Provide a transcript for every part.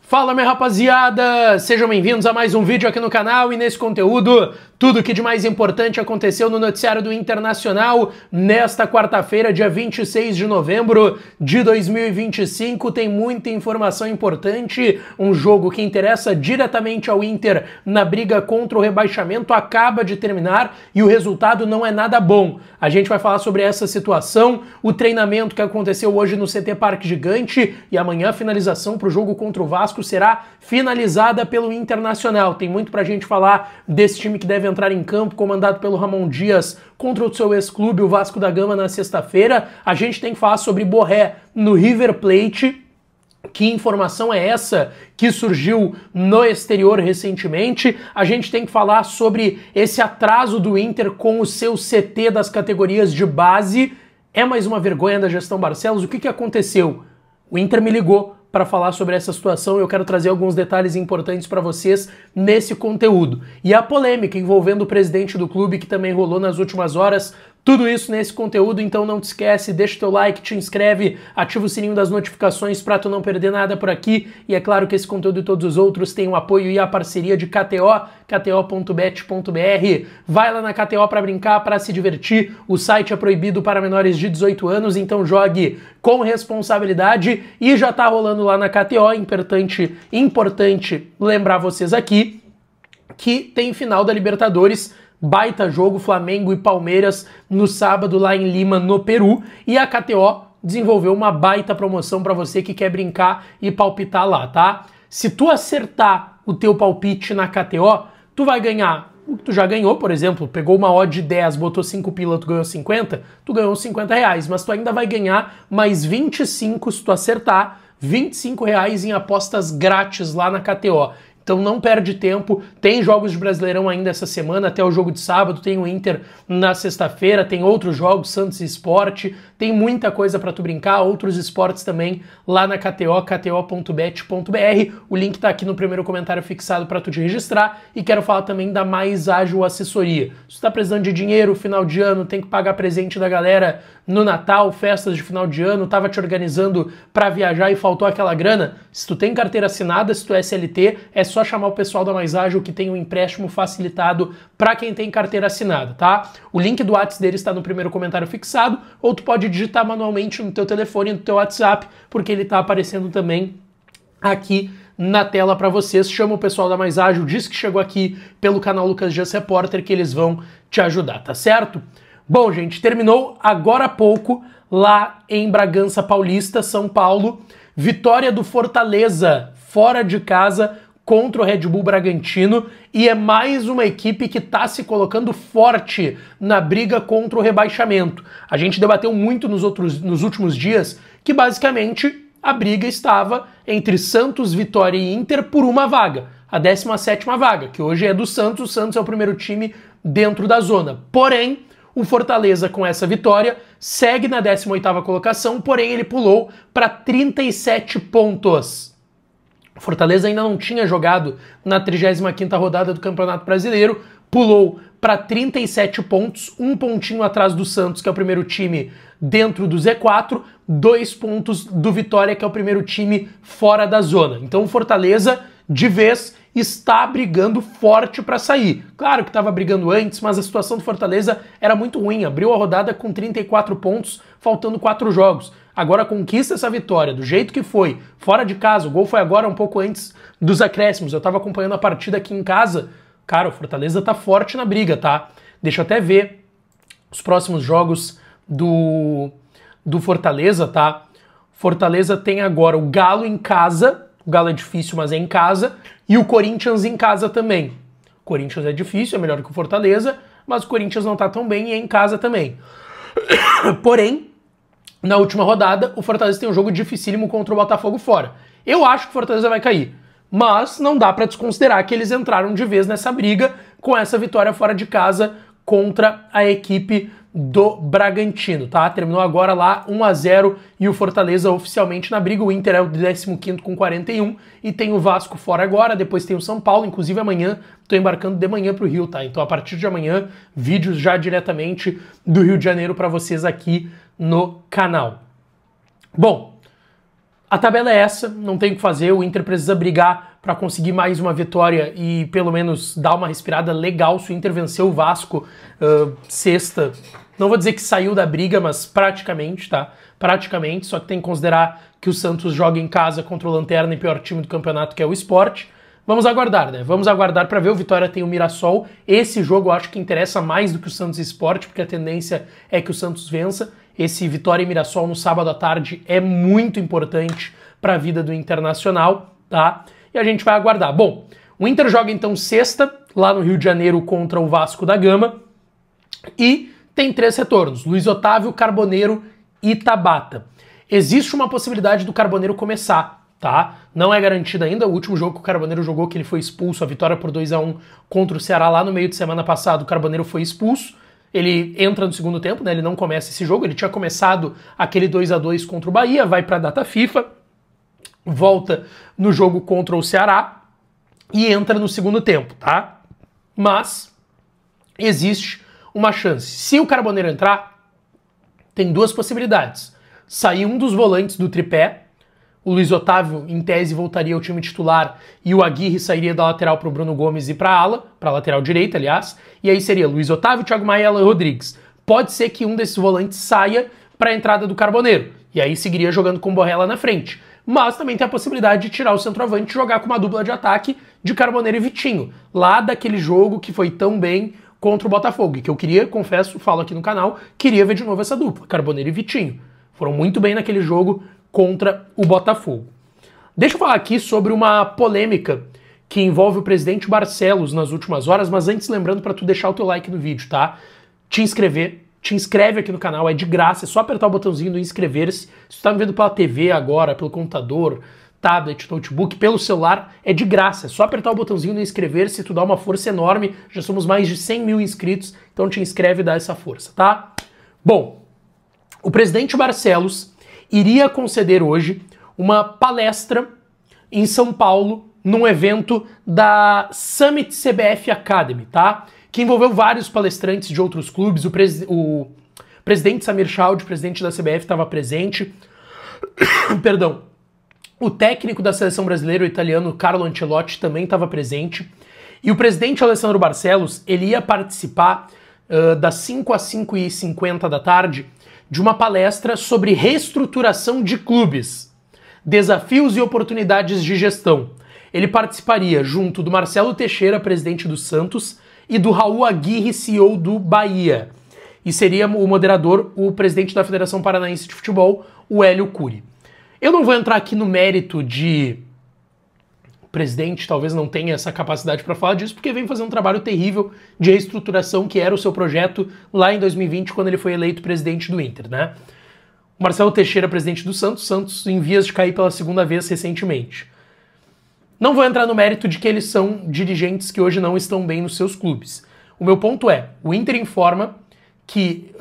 Fala, minha rapaziada! Sejam bem-vindos a mais um vídeo aqui no canal e nesse conteúdo, tudo que de mais importante aconteceu no noticiário do Internacional nesta quarta-feira, dia 26 de novembro de 2025. Tem muita informação importante, um jogo que interessa diretamente ao Inter na briga contra o rebaixamento acaba de terminar e o resultado não é nada bom. A gente vai falar sobre essa situação, o treinamento que aconteceu hoje no CT Parque Gigante e amanhã a finalização para o jogo contra o Vasco será finalizada pelo Internacional. Tem muito pra gente falar desse time que deve entrar em campo, comandado pelo Ramon Dias, contra o seu ex-clube, o Vasco da Gama, na sexta-feira. A gente tem que falar sobre Borré no River Plate. Que informação é essa que surgiu no exterior recentemente? A gente tem que falar sobre esse atraso do Inter com o seu CT das categorias de base. É mais uma vergonha da gestão Barcelos? O que aconteceu? O Inter me ligou para falar sobre essa situação e eu quero trazer alguns detalhes importantes para vocês nesse conteúdo. E a polêmica envolvendo o presidente do clube que também rolou nas últimas horas, tudo isso nesse conteúdo, então não te esquece, deixa o teu like, te inscreve, ativa o sininho das notificações para tu não perder nada por aqui. E é claro que esse conteúdo e todos os outros têm o apoio e a parceria de KTO, kto.bet.br. Vai lá na KTO para brincar, para se divertir. O site é proibido para menores de 18 anos, então jogue com responsabilidade. E já tá rolando lá na KTO, importante lembrar vocês aqui que tem final da Libertadores. Baita jogo, Flamengo e Palmeiras no sábado lá em Lima, no Peru, e a KTO desenvolveu uma baita promoção para você que quer brincar e palpitar lá, tá? Se tu acertar o teu palpite na KTO, tu vai ganhar o que tu já ganhou, por exemplo, pegou uma odd de 10, botou 5 pila, tu ganhou 50, tu ganhou 50 reais, mas tu ainda vai ganhar mais 25 se tu acertar, 25 reais em apostas grátis lá na KTO. Então não perde tempo, tem jogos de Brasileirão ainda essa semana, até o jogo de sábado, tem o Inter na sexta-feira, tem outros jogos, Santos e Sport, tem muita coisa para tu brincar, outros esportes também lá na KTO, kto.bet.br, o link tá aqui no primeiro comentário fixado para tu te registrar, e quero falar também da Mais Ágil Assessoria. Se tu tá precisando de dinheiro, final de ano, tem que pagar presente da galera no Natal, festas de final de ano, tava te organizando para viajar e faltou aquela grana, se tu tem carteira assinada, se tu é SLT, é só chamar o pessoal da Mais Ágil que tem um empréstimo facilitado para quem tem carteira assinada, tá? O link do WhatsApp deles está no primeiro comentário fixado, ou tu pode digitar manualmente no teu telefone, no teu WhatsApp, porque ele tá aparecendo também aqui na tela para vocês. Chama o pessoal da Mais Ágil, diz que chegou aqui pelo canal Lucas Dias Repórter que eles vão te ajudar, tá certo? Bom, gente, terminou agora há pouco lá em Bragança Paulista, São Paulo, vitória do Fortaleza fora de casa contra o Red Bull Bragantino, e é mais uma equipe que está se colocando forte na briga contra o rebaixamento. A gente debateu muito nos últimos dias que basicamente a briga estava entre Santos, Vitória e Inter por uma vaga, a 17ª vaga, que hoje é do Santos. O Santos é o primeiro time dentro da zona. Porém, o Fortaleza, com essa vitória, segue na 18ª colocação, porém ele pulou para 37 pontos. O Fortaleza ainda não tinha jogado na 35ª rodada do Campeonato Brasileiro, pulou para 37 pontos, um pontinho atrás do Santos, que é o primeiro time dentro do Z4, 2 pontos do Vitória, que é o primeiro time fora da zona. Então o Fortaleza, de vez, está brigando forte para sair. Claro que estava brigando antes, mas a situação do Fortaleza era muito ruim. Abriu a rodada com 34 pontos, faltando 4 jogos. Agora conquista essa vitória do jeito que foi, fora de casa. O gol foi agora um pouco antes dos acréscimos. Eu estava acompanhando a partida aqui em casa. Cara, o Fortaleza tá forte na briga, tá? Deixa eu até ver os próximos jogos do Fortaleza, tá? Fortaleza tem agora o Galo em casa. O Galo é difícil, mas é em casa. E o Corinthians em casa também. O Corinthians é difícil, é melhor que o Fortaleza, mas o Corinthians não tá tão bem e é em casa também. Porém, na última rodada, o Fortaleza tem um jogo dificílimo contra o Botafogo fora. Eu acho que o Fortaleza vai cair, mas não dá para desconsiderar que eles entraram de vez nessa briga com essa vitória fora de casa contra a equipe do Bragantino, tá? Terminou agora lá 1-0 e o Fortaleza oficialmente na briga. O Inter é o 15º com 41 e tem o Vasco fora agora, depois tem o São Paulo, inclusive amanhã tô embarcando de manhã pro Rio, tá? Então a partir de amanhã, vídeos já diretamente do Rio de Janeiro para vocês aqui no canal. Bom, A tabela é essa, não tem o que fazer, o Inter precisa brigar para conseguir mais uma vitória e pelo menos dar uma respirada legal. Se o Inter venceu o Vasco sexta, não vou dizer que saiu da briga, mas praticamente, tá? Praticamente, só que tem que considerar que o Santos joga em casa contra o lanterna e pior time do campeonato, que é o Sport. Vamos aguardar, né? Vamos aguardar para ver. O Vitória tem o Mirassol. Esse jogo eu acho que interessa mais do que o Santos e Sport, porque a tendência é que o Santos vença. Esse Vitória e Mirassol no sábado à tarde é muito importante para a vida do Internacional, tá? E a gente vai aguardar. Bom, o Inter joga então sexta, lá no Rio de Janeiro, contra o Vasco da Gama. E tem 3 retornos: Luiz Otávio, Carboneiro e Tabata. Existe uma possibilidade do Carboneiro começar, tá? Não é garantida ainda. O último jogo que o Carboneiro jogou, que ele foi expulso, a vitória por 2-1 contra o Ceará lá no meio de semana passado, o Carboneiro foi expulso. Ele entra no segundo tempo, né? Ele não começa esse jogo. Ele tinha começado aquele 2-2 contra o Bahia, vai para a data FIFA, volta no jogo contra o Ceará e entra no segundo tempo, tá? Mas existe uma chance. Se o Carboneiro entrar, tem 2 possibilidades. Sair um dos volantes do tripé, o Luiz Otávio, em tese, voltaria ao time titular e o Aguirre sairia da lateral para o Bruno Gomes e para a ala, para a lateral direita, aliás, e aí seria Luiz Otávio, Thiago Maia e Alan Rodrigues. Pode ser que um desses volantes saia para a entrada do Carboneiro, e aí seguiria jogando com o Borré lá na frente. Mas também tem a possibilidade de tirar o centroavante e jogar com uma dupla de ataque de Carboneiro e Vitinho, lá daquele jogo que foi tão bem contra o Botafogo, e que eu queria, confesso, falo aqui no canal, queria ver de novo essa dupla, Carboneiro e Vitinho. Foram muito bem naquele jogo contra o Botafogo. Deixa eu falar aqui sobre uma polêmica que envolve o presidente Barcelos nas últimas horas, mas antes lembrando para tu deixar o teu like no vídeo, tá? Te inscreve aqui no canal, é de graça, é só apertar o botãozinho do inscrever-se. Se tu tá me vendo pela TV agora, pelo computador, tablet, notebook, pelo celular, é de graça, é só apertar o botãozinho do inscrever-se, tu dá uma força enorme, já somos mais de 100 mil inscritos, então te inscreve e dá essa força, tá? Bom, o presidente Barcelos iria conceder hoje uma palestra em São Paulo, num evento da Summit CBF Academy, tá? Que envolveu vários palestrantes de outros clubes. O presidente Samir Chaud, presidente da CBF, estava presente. Perdão. O técnico da seleção brasileira, o italiano Carlo Ancelotti, também estava presente. E o presidente Alessandro Barcelos, ele ia participar das 5 às 5h50 da tarde de uma palestra sobre reestruturação de clubes, desafios e oportunidades de gestão. Ele participaria junto do Marcelo Teixeira, presidente do Santos, e do Raul Aguirre, CEO do Bahia. E seria o moderador, o presidente da Federação Paranaense de Futebol, o Hélio Cury. Eu não vou entrar aqui no mérito de... O presidente talvez não tenha essa capacidade para falar disso, porque vem fazer um trabalho terrível de reestruturação, que era o seu projeto lá em 2020, quando ele foi eleito presidente do Inter, né? O Marcelo Teixeira, presidente do Santos em vias de cair pela segunda vez recentemente. Não vou entrar no mérito de que eles são dirigentes que hoje não estão bem nos seus clubes. O meu ponto é, o Inter informa que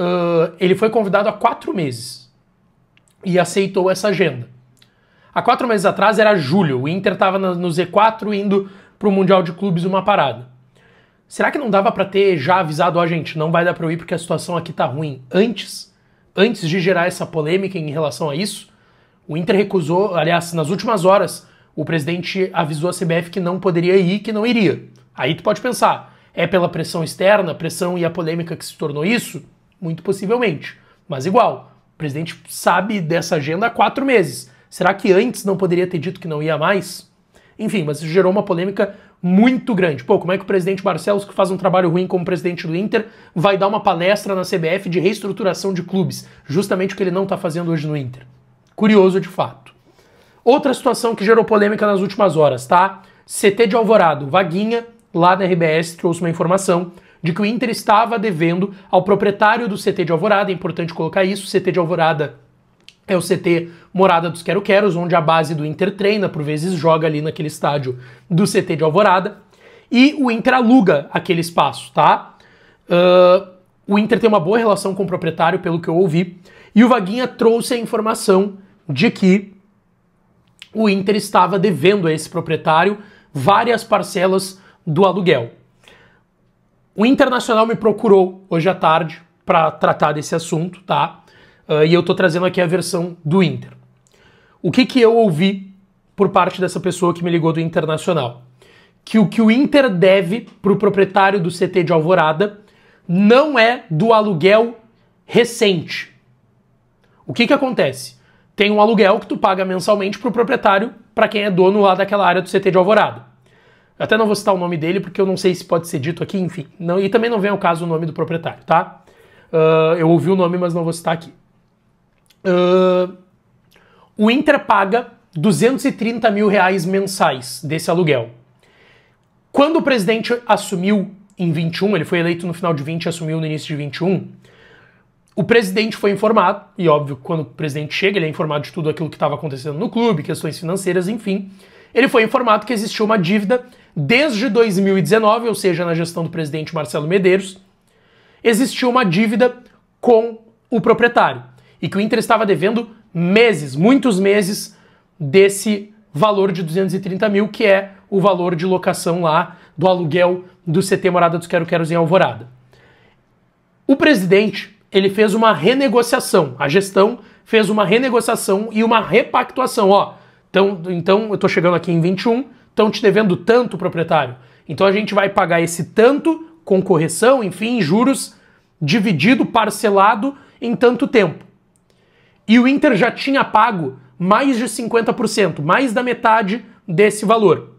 ele foi convidado há 4 meses e aceitou essa agenda. Há 4 meses atrás era julho, o Inter estava no Z4 indo para o Mundial de Clubes uma parada. Será que não dava para ter já avisado, ó gente, não vai dar para eu ir porque a situação aqui tá ruim antes de gerar essa polêmica em relação a isso? O Inter recusou, aliás, nas últimas horas, o presidente avisou a CBF que não poderia ir, que não iria. Aí tu pode pensar, é pela pressão externa, a pressão e a polêmica que se tornou isso? Muito possivelmente. Mas igual, o presidente sabe dessa agenda há 4 meses. Será que antes não poderia ter dito que não ia mais? Enfim, mas isso gerou uma polêmica muito grande. Pô, como é que o presidente Barcelos, que faz um trabalho ruim como presidente do Inter, vai dar uma palestra na CBF de reestruturação de clubes? Justamente o que ele não está fazendo hoje no Inter. Curioso de fato. Outra situação que gerou polêmica nas últimas horas, tá? CT de Alvorada, Vaguinha, lá na RBS, trouxe uma informação de que o Inter estava devendo ao proprietário do CT de Alvorada, é importante colocar isso, o CT de Alvorada é o CT Morada dos Quero-Queros, onde a base do Inter treina, por vezes joga ali naquele estádio do CT de Alvorada, e o Inter aluga aquele espaço, tá? O Inter tem uma boa relação com o proprietário, pelo que eu ouvi, e o Vaguinha trouxe a informação de que o Inter estava devendo a esse proprietário várias parcelas do aluguel. O Internacional me procurou hoje à tarde para tratar desse assunto, tá? E eu tô trazendo aqui a versão do Inter. o que eu ouvi por parte dessa pessoa que me ligou do Internacional? Que o Inter deve para o proprietário do CT de Alvorada não é do aluguel recente. O que acontece? Tem um aluguel que tu paga mensalmente para o proprietário, para quem é dono lá daquela área do CT de Alvorada. Eu até não vou citar o nome dele, porque eu não sei se pode ser dito aqui, enfim. Não, e também não vem ao caso o nome do proprietário, tá? Eu ouvi o nome, mas não vou citar aqui. O Inter paga 230 mil reais mensais desse aluguel. Quando o presidente assumiu em 21, ele foi eleito no final de 20 e assumiu no início de 21, o presidente foi informado, e óbvio, quando o presidente chega, ele é informado de tudo aquilo que estava acontecendo no clube, questões financeiras, enfim. Ele foi informado que existia uma dívida desde 2019, ou seja, na gestão do presidente Marcelo Medeiros, existia uma dívida com o proprietário. E que o Inter estava devendo meses, muitos meses, desse valor de 230 mil, que é o valor de locação lá do aluguel do CT Morada dos Quero-Queros em Alvorada. O presidente, ele fez uma renegociação, a gestão fez uma renegociação e uma repactuação, ó. Então eu tô chegando aqui em 21, estão te devendo tanto, proprietário. Então a gente vai pagar esse tanto com correção, enfim, juros, dividido, parcelado em tanto tempo. E o Inter já tinha pago mais de 50%, mais da metade desse valor.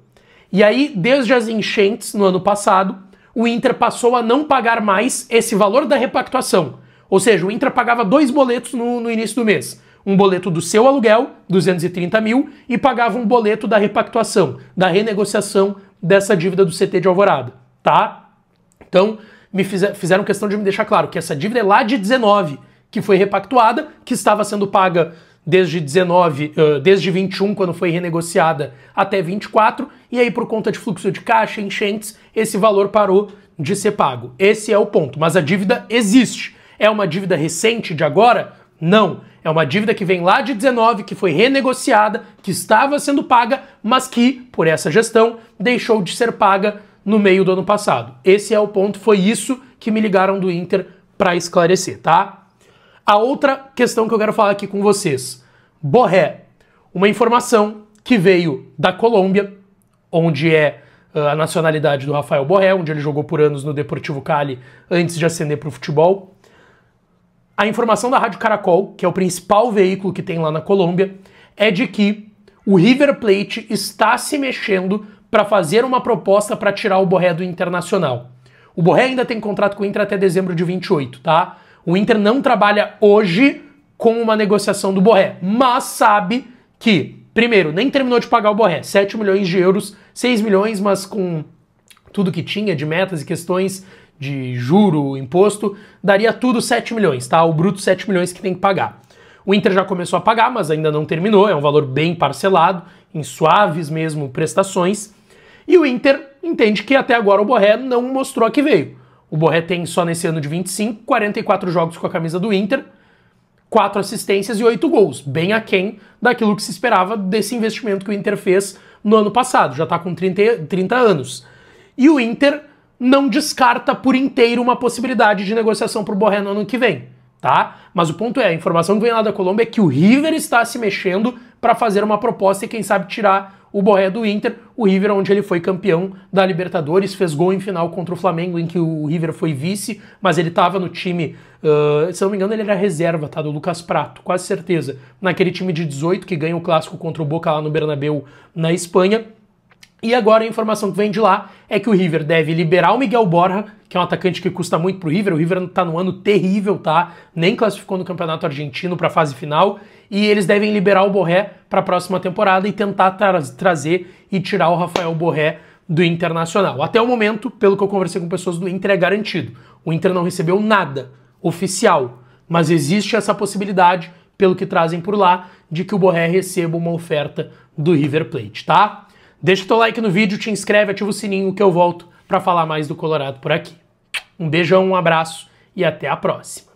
E aí, desde as enchentes no ano passado, o Inter passou a não pagar mais esse valor da repactuação. Ou seja, o Inter pagava 2 boletos no início do mês. Um boleto do seu aluguel, 230 mil, e pagava um boleto da repactuação, da renegociação dessa dívida do CT de Alvorada, tá? Então, fizeram questão de me deixar claro que essa dívida é lá de 19, que foi repactuada, que estava sendo paga desde 21, quando foi renegociada, até 24, e aí por conta de fluxo de caixa, enchentes, esse valor parou de ser pago. Esse é o ponto, mas a dívida existe. É uma dívida recente de agora? Não. É uma dívida que vem lá de 19, que foi renegociada, que estava sendo paga, mas que, por essa gestão, deixou de ser paga no meio do ano passado. Esse é o ponto, foi isso que me ligaram do Inter para esclarecer, tá? A outra questão que eu quero falar aqui com vocês. Borré. Uma informação que veio da Colômbia, onde é a nacionalidade do Rafael Borré, onde ele jogou por anos no Deportivo Cali antes de ascender para o futebol. A informação da Rádio Caracol, que é o principal veículo que tem lá na Colômbia, é de que o River Plate está se mexendo para fazer uma proposta para tirar o Borré do Internacional. O Borré ainda tem contrato com o Inter até dezembro de 28, tá? O Inter não trabalha hoje com uma negociação do Borré, mas sabe que, primeiro, nem terminou de pagar o Borré, 7 milhões de euros, 6 milhões, mas com tudo que tinha de metas e questões de juro, imposto, daria tudo 7 milhões, tá? O bruto 7 milhões que tem que pagar. O Inter já começou a pagar, mas ainda não terminou, é um valor bem parcelado, em suaves mesmo prestações, e o Inter entende que até agora o Borré não mostrou a que veio. O Borré tem só nesse ano de 25, 44 jogos com a camisa do Inter, 4 assistências e 8 gols, bem aquém daquilo que se esperava desse investimento que o Inter fez no ano passado, já está com 30 anos. E o Inter não descarta por inteiro uma possibilidade de negociação para o Borré no ano que vem, tá? Mas o ponto é, a informação que vem lá da Colômbia é que o River está se mexendo para fazer uma proposta e quem sabe tirar o Borré do Inter, o River onde ele foi campeão da Libertadores, fez gol em final contra o Flamengo, em que o River foi vice, mas ele estava no time, se não me engano ele era reserva, tá, do Lucas Prato, quase certeza, naquele time de 18 que ganha o clássico contra o Boca lá no Bernabéu, na Espanha. E agora a informação que vem de lá é que o River deve liberar o Miguel Borja, que é um atacante que custa muito pro River. O River tá num ano terrível, tá? Nem classificou no Campeonato Argentino pra fase final. E eles devem liberar o Borré pra próxima temporada e tentar trazer e tirar o Rafael Borré do Internacional. Até o momento, pelo que eu conversei com pessoas do Inter, é garantido. O Inter não recebeu nada oficial, mas existe essa possibilidade, pelo que trazem por lá, de que o Borré receba uma oferta do River Plate, tá? Deixa o teu like no vídeo, te inscreve, ativa o sininho que eu volto para falar mais do Colorado por aqui. Um beijão, um abraço e até a próxima.